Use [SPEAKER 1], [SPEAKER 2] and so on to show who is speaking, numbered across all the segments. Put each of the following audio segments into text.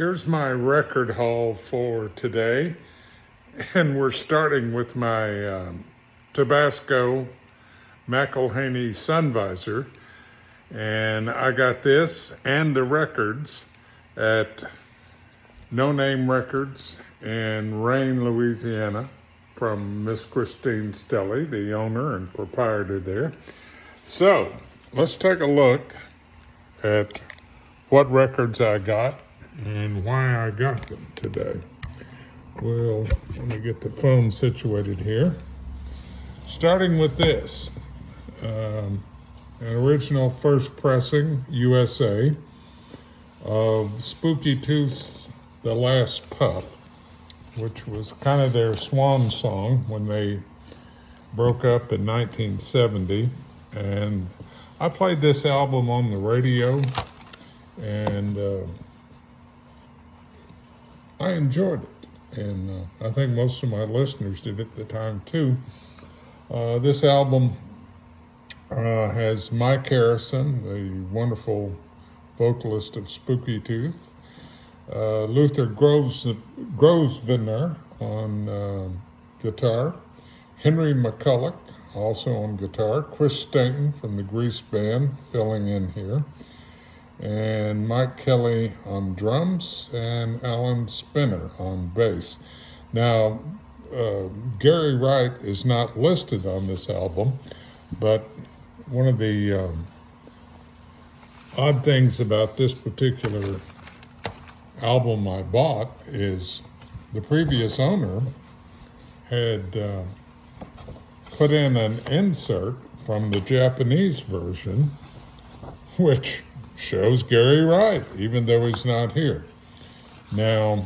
[SPEAKER 1] Here's my record haul for today, and we're starting with my Tabasco McElhaney sun visor, and I got this and the records at No Name Records in Rayne, Louisiana, from Miss Christine Stelly, the owner and proprietor there. So let's take a look at what records I got and why I got them today. Well, let me get the phone situated here. Starting with this, an original first pressing, USA, of Spooky Tooth's The Last Puff, which was kind of their swan song when they broke up in 1970. And I played this album on the radio, and I enjoyed it, and I think most of my listeners did at the time too. This album has Mike Harrison, the wonderful vocalist of Spooky Tooth, Luther Grosvenor on guitar, Henry McCulloch also on guitar, Chris Stanton from the Grease Band filling in here, and Mike Kelly on drums, and Alan Spinner on bass. Now, Gary Wright is not listed on this album, but one of the odd things about this particular album I bought is the previous owner had put in an insert from the Japanese version, which shows Gary Wright, even though he's not here. Now,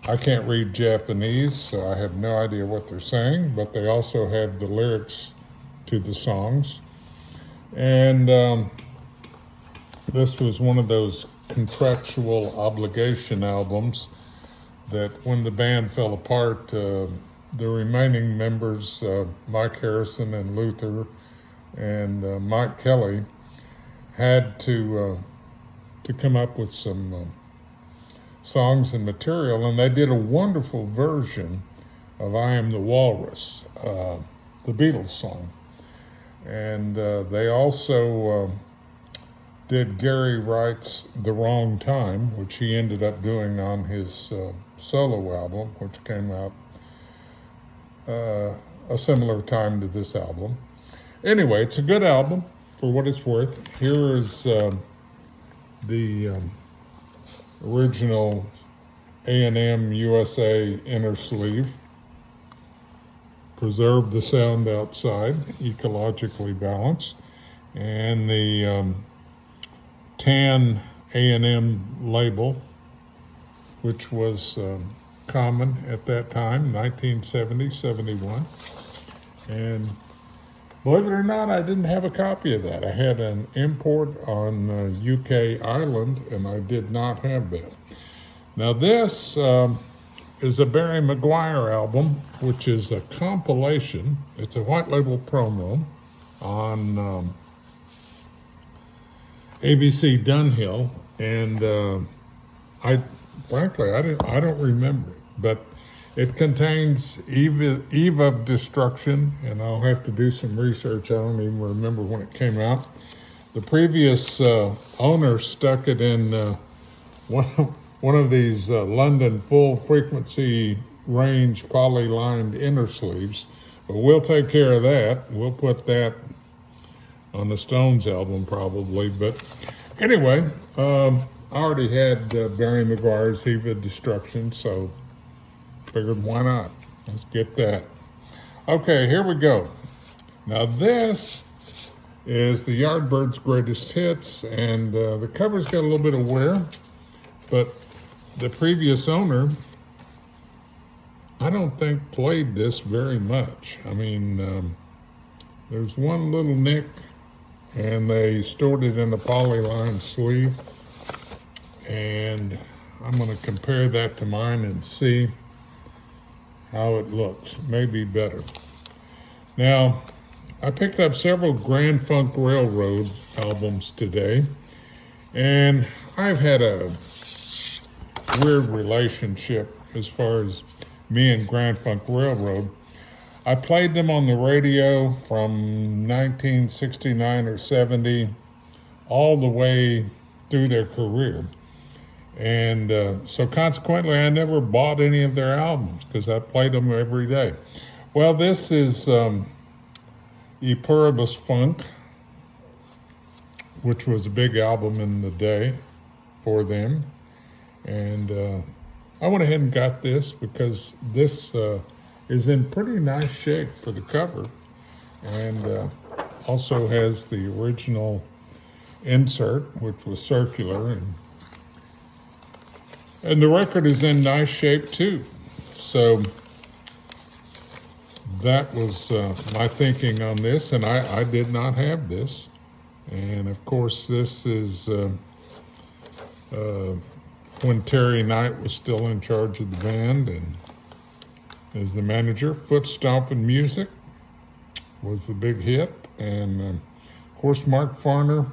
[SPEAKER 1] I can't read Japanese, so I have no idea what they're saying, but they also have the lyrics to the songs. And this was one of those contractual obligation albums that when the band fell apart, the remaining members, Mike Harrison and Luther and Mike Kelly, had to come up with some songs and material, and they did a wonderful version of I Am the Walrus, the Beatles song. And they also did Gary Wright's The Wrong Time, which he ended up doing on his solo album, which came out a similar time to this album. Anyway, it's a good album for what it's worth. Here is the original A&M USA inner sleeve. Preserve the sound outside, ecologically balanced. And the tan A&M label, which was common at that time, 1970, 71. And believe it or not, I didn't have a copy of that. I had an import on UK Island, and I did not have that. Now this is a Barry McGuire album, which is a compilation. It's a white label promo on ABC Dunhill, and I don't remember it, but it contains Eve of Destruction, and I'll have to do some research. I don't even remember when it came out. The previous owner stuck it in one of these London full frequency range poly-lined inner sleeves, but we'll take care of that. We'll put that on the Stones album probably. But anyway, I already had Barry McGuire's Eve of Destruction, so figured why not? Let's get that. Okay, here we go. Now this is the Yardbirds Greatest Hits, and the cover's got a little bit of wear, but the previous owner, I don't think played this very much. I mean, there's one little nick, and they stored it in a polyline sleeve, and I'm going to compare that to mine and see how it looks. Maybe better. Now, I picked up several Grand Funk Railroad albums today, and I've had a weird relationship as far as me and Grand Funk Railroad. I played them on the radio from 1969 or 70 all the way through their career. And so consequently, I never bought any of their albums because I played them every day. Well, this is E Pluribus Funk, which was a big album in the day for them. And I went ahead and got this because this is in pretty nice shape for the cover, and also has the original insert, which was circular, and the record is in nice shape too. So that was my thinking on this, and I did not have this. And of course, this is when Terry Knight was still in charge of the band and as the manager. Foot Stomping Music was the big hit. And of course, Mark Farner,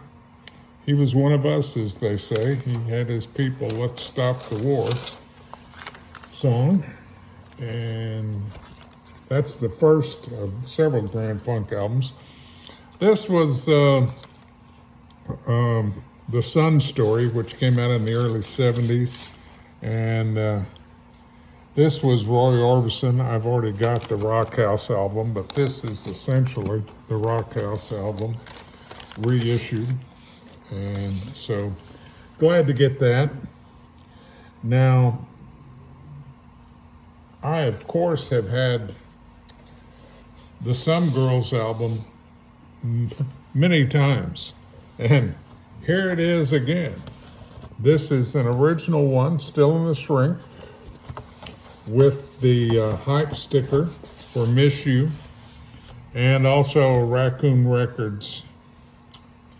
[SPEAKER 1] he was one of us, as they say. He had his people, Let's Stop the War song. And that's the first of several Grand Funk albums. This was The Sun Story, which came out in the early 70s. And this was Roy Orbison. I've already got the Rock House album, but this is essentially the Rock House album reissued. And so glad to get that. Now, I, of course, have had the Some Girls album many times. And here it is again. This is an original one, still in the shrink, with the hype sticker for Miss You, and also Raccoon Records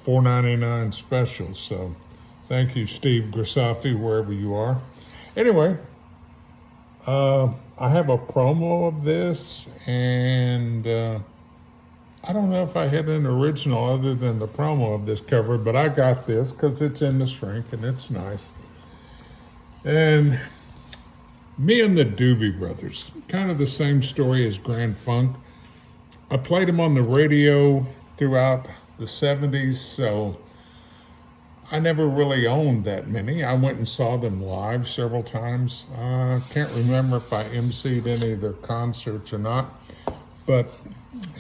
[SPEAKER 1] $4.99 special. So thank you, Steve Grisafi, wherever you are. Anyway, I have a promo of this, and I don't know if I had an original other than the promo of this cover, but I got this because it's in the shrink and it's nice. And me and the Doobie Brothers, kind of the same story as Grand Funk. I played them on the radio throughout the 70s, so I never really owned that many. I went and saw them live several times. I can't remember if I emceed any of their concerts or not, but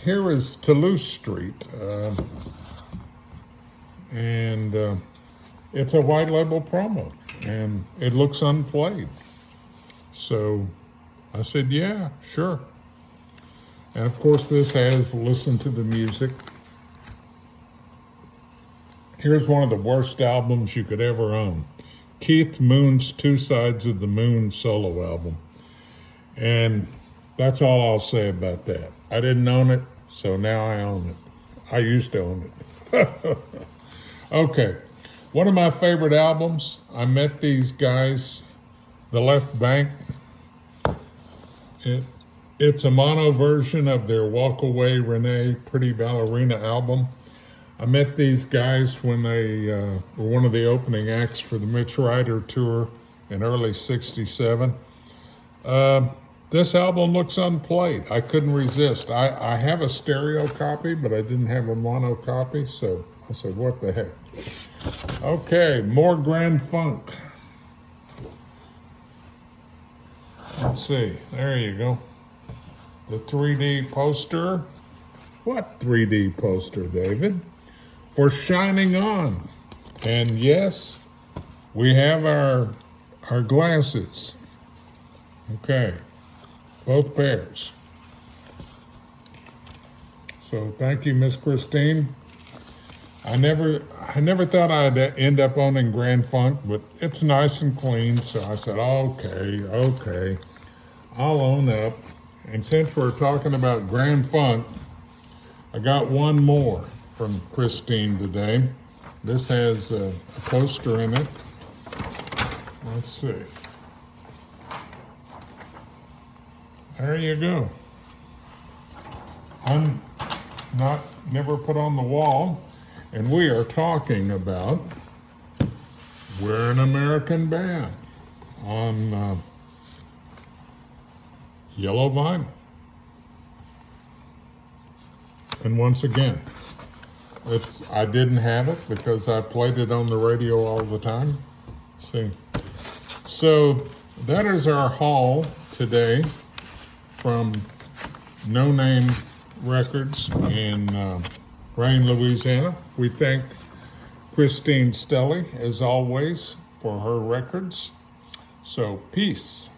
[SPEAKER 1] here is Toulouse Street, and it's a white label promo, and it looks unplayed. So I said, yeah, sure. And of course, this has Listen to the Music. Here's one of the worst albums you could ever own. Keith Moon's Two Sides of the Moon solo album. And that's all I'll say about that. I didn't own it, so now I own it. I used to own it. Okay, one of my favorite albums. I met these guys, The Left Bank. It's a mono version of their Walk Away Renee Pretty Ballerina album. I met these guys when they were one of the opening acts for the Mitch Ryder tour in early '67. This album looks unplayed. I couldn't resist. I have a stereo copy, but I didn't have a mono copy, so I said, what the heck? Okay, more Grand Funk. Let's see, there you go. The 3D poster. What 3D poster, David? For Shining On. And yes, we have our glasses. Okay, both pairs. So thank you, Miss Christine. I never thought I'd end up owning Grand Funk, but it's nice and clean, so I said, okay, I'll own up. And since we're talking about Grand Funk, I got one more from Christine today. This has a poster in it. Let's see. There you go. Never put on the wall. And we are talking about We're an American Band. on yellow vinyl. And once again, I didn't have it because I played it on the radio all the time. See, so that is our haul today from No Name Records in Rayne, Louisiana. We thank Christine Stelly, as always, for her records. So, peace.